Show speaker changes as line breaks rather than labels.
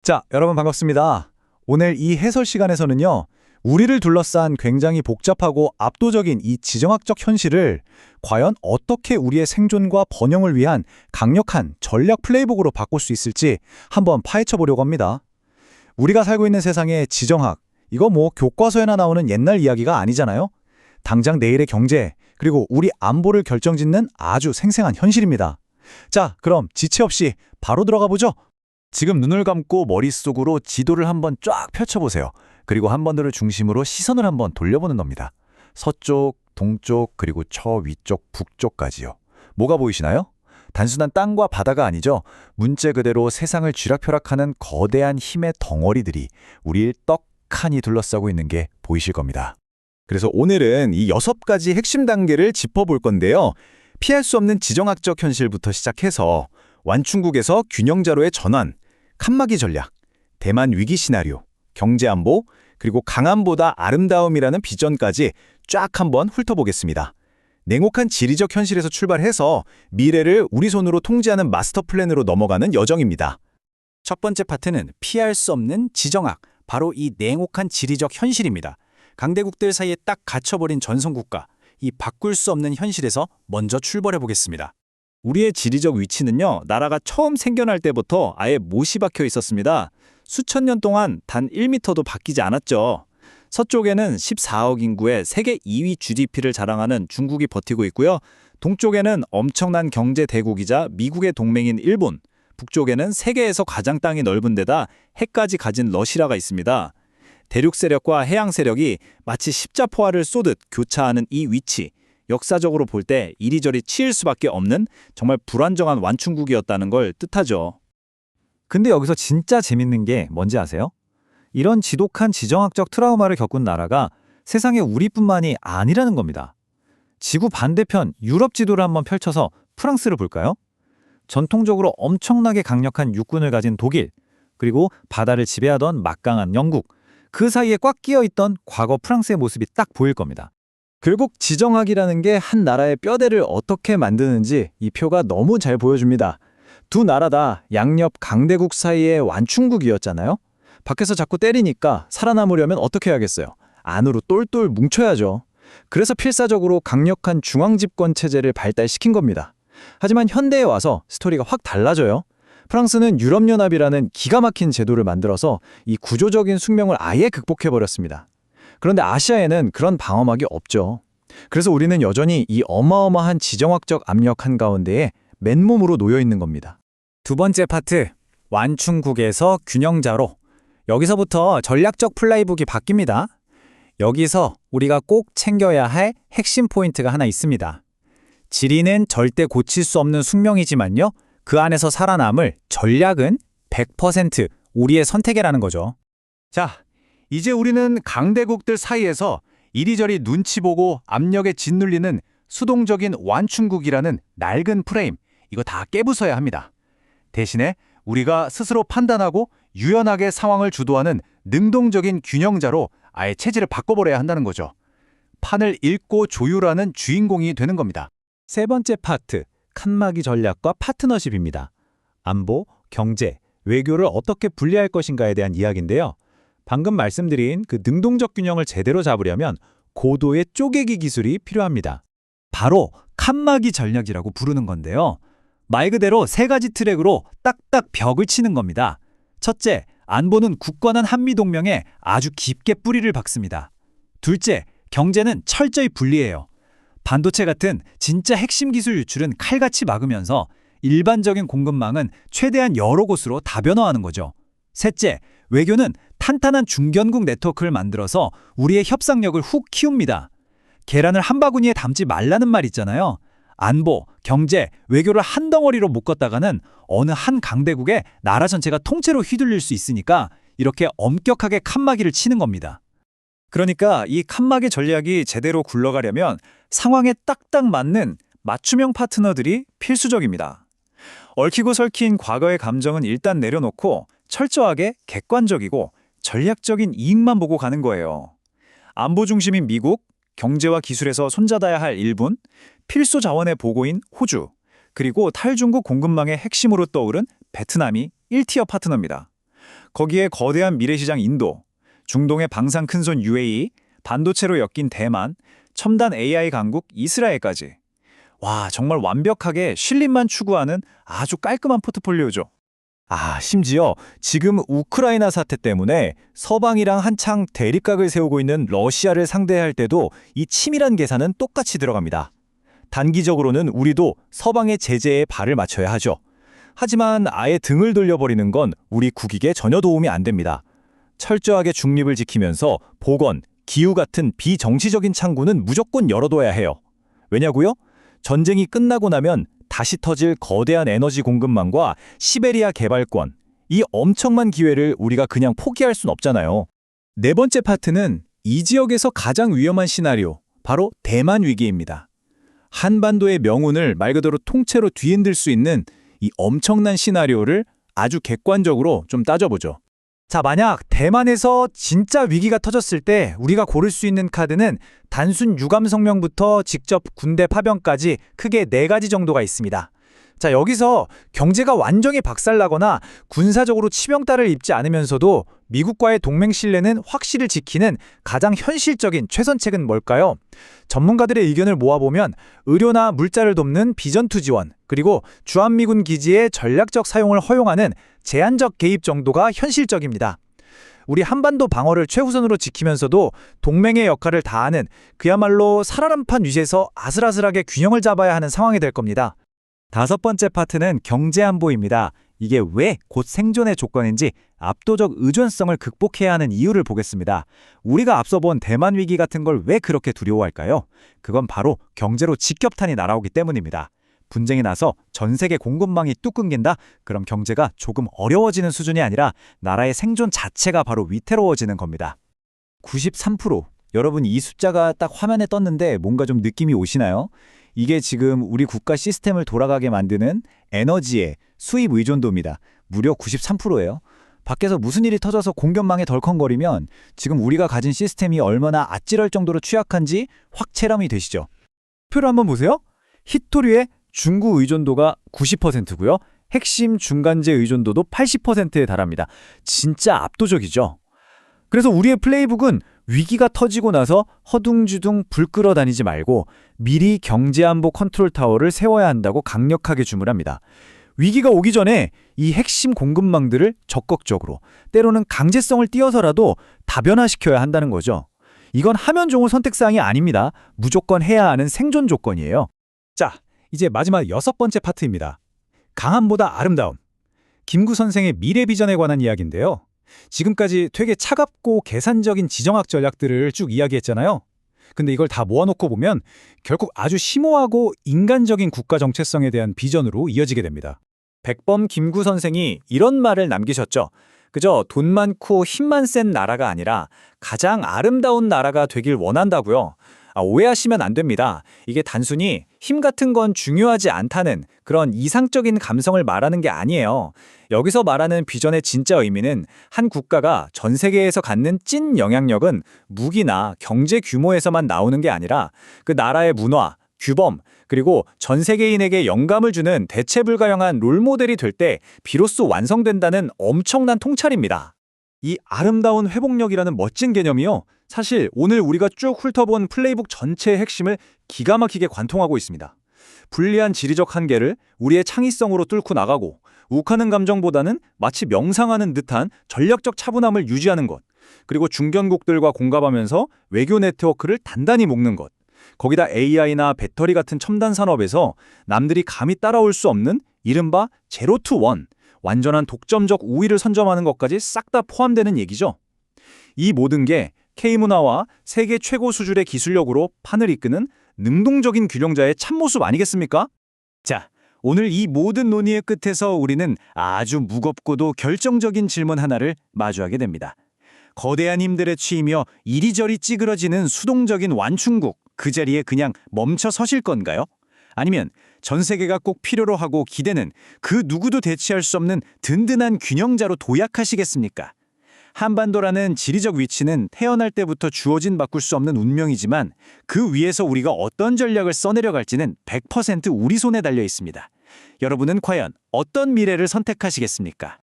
자, 여러분 반갑습니다. 오늘 이 해설 시간에서는요, 우리를 둘러싼 굉장히 복잡하고 압도적인 이 지정학적 현실을 과연 어떻게 우리의 생존과 번영을 위한 강력한 전략 플레이북으로 바꿀 수 있을지 한번 파헤쳐 보려고 합니다. 우리가 살고 있는 세상의 지정학, 이거 뭐 교과서에나 나오는 옛날 이야기가 아니잖아요? 당장 내일의 경제, 그리고 우리 안보를 결정짓는 아주 생생한 현실입니다. 자, 그럼 지체 없이 바로 들어가 보죠. 지금 눈을 감고 머릿속으로 지도를 한번 쫙 펼쳐보세요. 그리고 한번들을 중심으로 시선을 한번 돌려보는 겁니다. 서쪽, 동쪽, 그리고 저 위쪽, 북쪽까지요. 뭐가 보이시나요? 단순한 땅과 바다가 아니죠. 문제 그대로 세상을 쥐락펴락하는 거대한 힘의 덩어리들이 우리를 떡하니 둘러싸고 있는 게 보이실 겁니다. 그래서 오늘은 이 6가지 핵심 단계를 짚어볼 건데요. 피할 수 없는 지정학적 현실부터 시작해서 완충국에서 균형자로의 전환, 칸막이 전략, 대만 위기 시나리오, 경제안보, 그리고 강함보다 아름다움이라는 비전까지 쫙 한번 훑어보겠습니다. 냉혹한 지리적 현실에서 출발해서 미래를 우리 손으로 통제하는 마스터 플랜으로 넘어가는 여정입니다.
첫 번째 파트는 피할 수 없는 지정학, 바로 이 냉혹한 지리적 현실입니다. 강대국들 사이에 딱 갇혀버린 전성국가, 이 바꿀 수 없는 현실에서 먼저 출발해 보겠습니다. 우리의 지리적 위치는요, 나라가 처음 생겨날 때부터 아예 못이 박혀 있었습니다. 수천 년 동안 단 1m도 바뀌지 않았죠. 서쪽에는 14억 인구의 세계 2위 GDP를 자랑하는 중국이 버티고 있고요. 동쪽에는 엄청난 경제 대국이자 미국의 동맹인 일본, 북쪽에는 세계에서 가장 땅이 넓은 데다 해까지 가진 러시아가 있습니다. 대륙 세력과 해양 세력이 마치 십자포화를 쏘듯 교차하는 이 위치, 역사적으로 볼 때 이리저리 치일 수밖에 없는 정말 불안정한 완충국이었다는 걸 뜻하죠.
근데 여기서 진짜 재밌는 게 뭔지 아세요? 이런 지독한 지정학적 트라우마를 겪은 나라가 세상에 우리뿐만이 아니라는 겁니다. 지구 반대편 유럽 지도를 한번 펼쳐서 프랑스를 볼까요? 전통적으로 엄청나게 강력한 육군을 가진 독일, 그리고 바다를 지배하던 막강한 영국, 그 사이에 꽉 끼어있던 과거 프랑스의 모습이 딱 보일 겁니다. 결국 지정학이라는 게 한 나라의 뼈대를 어떻게 만드는지 이 표가 너무 잘 보여줍니다. 두 나라 다 양옆 강대국 사이의 완충국이었잖아요. 밖에서 자꾸 때리니까 살아남으려면 어떻게 해야겠어요? 안으로 똘똘 뭉쳐야죠. 그래서 필사적으로 강력한 중앙집권 체제를 발달시킨 겁니다. 하지만 현대에 와서 스토리가 확 달라져요. 프랑스는 유럽연합이라는 기가 막힌 제도를 만들어서 이 구조적인 숙명을 아예 극복해버렸습니다. 그런데 아시아에는 그런 방어막이 없죠. 그래서 우리는 여전히 이 어마어마한 지정학적 압력 한가운데에 맨몸으로 놓여 있는 겁니다.
두 번째 파트, 완충국에서 균형자로. 여기서부터 전략적 플레이북이 바뀝니다. 여기서 우리가 꼭 챙겨야 할 핵심 포인트가 하나 있습니다. 지리는 절대 고칠 수 없는 숙명이지만요, 그 안에서 살아남을 전략은 100% 우리의 선택이라는 거죠.
자, 이제 우리는 강대국들 사이에서 이리저리 눈치 보고 압력에 짓눌리는 수동적인 완충국이라는 낡은 프레임, 이거 다 깨부숴야 합니다. 대신에 우리가 스스로 판단하고 유연하게 상황을 주도하는 능동적인 균형자로 아예 체질을 바꿔버려야 한다는 거죠. 판을 읽고 조율하는 주인공이 되는 겁니다. 세 번째 파트, 칸막이 전략과 파트너십입니다. 안보, 경제, 외교를 어떻게 분리할 것인가에 대한 이야기인데요. 방금 말씀드린 그 능동적 균형을 제대로 잡으려면 고도의 쪼개기 기술이 필요합니다.
바로 칸막이 전략이라고 부르는 건데요. 말 그대로 세 가지 트랙으로 딱딱 벽을 치는 겁니다. 첫째, 안보는 굳건한 한미동맹에 아주 깊게 뿌리를 박습니다. 둘째, 경제는 철저히 분리해요. 반도체 같은 진짜 핵심 기술 유출은 칼같이 막으면서 일반적인 공급망은 최대한 여러 곳으로 다변화하는 거죠. 셋째, 외교는 탄탄한 중견국 네트워크를 만들어서 우리의 협상력을 훅 키웁니다. 계란을 한 바구니에 담지 말라는 말 있잖아요. 안보, 경제, 외교를 한 덩어리로 묶었다가는 어느 한 강대국에 나라 전체가 통째로 휘둘릴 수 있으니까 이렇게 엄격하게 칸막이를 치는 겁니다.
그러니까 이 칸막이 전략이 제대로 굴러가려면 상황에 딱딱 맞는 맞춤형 파트너들이 필수적입니다. 얽히고 설킨 과거의 감정은 일단 내려놓고 철저하게 객관적이고 전략적인 이익만 보고 가는 거예요. 안보 중심인 미국, 경제와 기술에서 손잡아야 할 일본, 필수 자원의 보고인 호주, 그리고 탈중국 공급망의 핵심으로 떠오른 베트남이 1티어 파트너입니다. 거기에 거대한 미래시장 인도, 중동의 방산 큰손 UAE, 반도체로 엮인 대만, 첨단 AI 강국 이스라엘까지. 와, 정말 완벽하게 신림만 추구하는 아주 깔끔한 포트폴리오죠. 심지어 지금 우크라이나 사태 때문에 서방이랑 한창 대립각을 세우고 있는 러시아를 상대할 때도 이 치밀한 계산은 똑같이 들어갑니다. 단기적으로는 우리도 서방의 제재에 발을 맞춰야 하죠. 하지만 아예 등을 돌려버리는 건 우리 국익에 전혀 도움이 안 됩니다. 철저하게 중립을 지키면서 보건, 기후 같은 비정치적인 창구는 무조건 열어둬야 해요. 왜냐고요? 전쟁이 끝나고 나면 다시 터질 거대한 에너지 공급망과 시베리아 개발권, 이 엄청난 기회를 우리가 그냥 포기할 순 없잖아요. 네 번째 파트는 이 지역에서 가장 위험한 시나리오, 바로 대만 위기입니다. 한반도의 명운을 말 그대로 통째로 뒤흔들 수 있는 이 엄청난 시나리오를 아주 객관적으로 좀 따져보죠. 자, 만약 대만에서 진짜 위기가 터졌을 때 우리가 고를 수 있는 카드는 단순 유감 성명부터 직접 군대 파병까지 크게 4가지 정도가 있습니다. 자, 여기서 경제가 완전히 박살나거나 군사적으로 치명타를 입지 않으면서도 미국과의 동맹 신뢰는 확실히 지키는 가장 현실적인 최선책은 뭘까요? 전문가들의 의견을 모아보면 의료나 물자를 돕는 비전투 지원, 그리고 주한미군 기지의 전략적 사용을 허용하는 제한적 개입 정도가 현실적입니다. 우리 한반도 방어를 최우선으로 지키면서도 동맹의 역할을 다하는 그야말로 살아남판 위시에서 아슬아슬하게 균형을 잡아야 하는 상황이 될 겁니다. 5번째 파트는 경제안보입니다. 이게 왜 곧 생존의 조건인지 압도적 의존성을 극복해야 하는 이유를 보겠습니다. 우리가 앞서 본 대만 위기 같은 걸 왜 그렇게 두려워할까요? 그건 바로 경제로 직격탄이 날아오기 때문입니다. 분쟁이 나서 전 세계 공급망이 뚝 끊긴다? 그럼 경제가 조금 어려워지는 수준이 아니라 나라의 생존 자체가 바로 위태로워지는 겁니다. 93%. 여러분, 이 숫자가 딱 화면에 떴는데 뭔가 좀 느낌이 오시나요? 이게 지금 우리 국가 시스템을 돌아가게 만드는 에너지의 수입 의존도입니다. 무려 93%예요. 밖에서 무슨 일이 터져서 공급망에 덜컹거리면 지금 우리가 가진 시스템이 얼마나 아찔할 정도로 취약한지 확 체감이 되시죠? 표를 한번 보세요. 히토류의 중구 의존도가 90%고요. 핵심 중간재 의존도도 80%에 달합니다. 진짜 압도적이죠. 그래서 우리의 플레이북은 위기가 터지고 나서 허둥지둥 불 끌어 다니지 말고 미리 경제안보 컨트롤 타워를 세워야 한다고 강력하게 주문합니다. 위기가 오기 전에 이 핵심 공급망들을 적극적으로, 때로는 강제성을 띄어서라도 다변화시켜야 한다는 거죠. 이건 하면 좋은 선택사항이 아닙니다. 무조건 해야 하는 생존 조건이에요. 자, 이제 마지막 6번째 파트입니다. 강함보다 아름다움. 김구 선생의 미래 비전에 관한 이야기인데요. 지금까지 되게 차갑고 계산적인 지정학 전략들을 쭉 이야기했잖아요. 근데 이걸 다 모아놓고 보면 결국 아주 심오하고 인간적인 국가 정체성에 대한 비전으로 이어지게 됩니다. 백범 김구 선생이 이런 말을 남기셨죠. 그저 돈 많고 힘만 센 나라가 아니라 가장 아름다운 나라가 되길 원한다고요. 오해하시면 안 됩니다. 이게 단순히 힘 같은 건 중요하지 않다는 그런 이상적인 감성을 말하는 게 아니에요. 여기서 말하는 비전의 진짜 의미는 한 국가가 전 세계에서 갖는 찐 영향력은 무기나 경제 규모에서만 나오는 게 아니라 그 나라의 문화, 규범, 그리고 전 세계인에게 영감을 주는 대체 불가용한 롤모델이 될 때 비로소 완성된다는 엄청난 통찰입니다. 이 아름다운 회복력이라는 멋진 개념이요. 사실 오늘 우리가 쭉 훑어본 플레이북 전체의 핵심을 기가 막히게 관통하고 있습니다. 불리한 지리적 한계를 우리의 창의성으로 뚫고 나가고 욱하는 감정보다는 마치 명상하는 듯한 전략적 차분함을 유지하는 것, 그리고 중견국들과 공감하면서 외교 네트워크를 단단히 묶는 것, 거기다 AI나 배터리 같은 첨단 산업에서 남들이 감히 따라올 수 없는 이른바 제로 투 원, 완전한 독점적 우위를 선점하는 것까지 싹 다 포함되는 얘기죠. 이 모든 게 K문화와 세계 최고 수준의 기술력으로 판을 이끄는 능동적인 균형자의 참모습 아니겠습니까? 자, 오늘 이 모든 논의의 끝에서 우리는 아주 무겁고도 결정적인 질문 하나를 마주하게 됩니다. 거대한 힘들에 치이며 이리저리 찌그러지는 수동적인 완충국, 그 자리에 그냥 멈춰 서실 건가요? 아니면 전 세계가 꼭 필요로 하고 기대는 그 누구도 대체할 수 없는 든든한 균형자로 도약하시겠습니까? 한반도라는 지리적 위치는 태어날 때부터 주어진 바꿀 수 없는 운명이지만 그 위에서 우리가 어떤 전략을 써내려갈지는 100% 우리 손에 달려 있습니다. 여러분은 과연 어떤 미래를 선택하시겠습니까?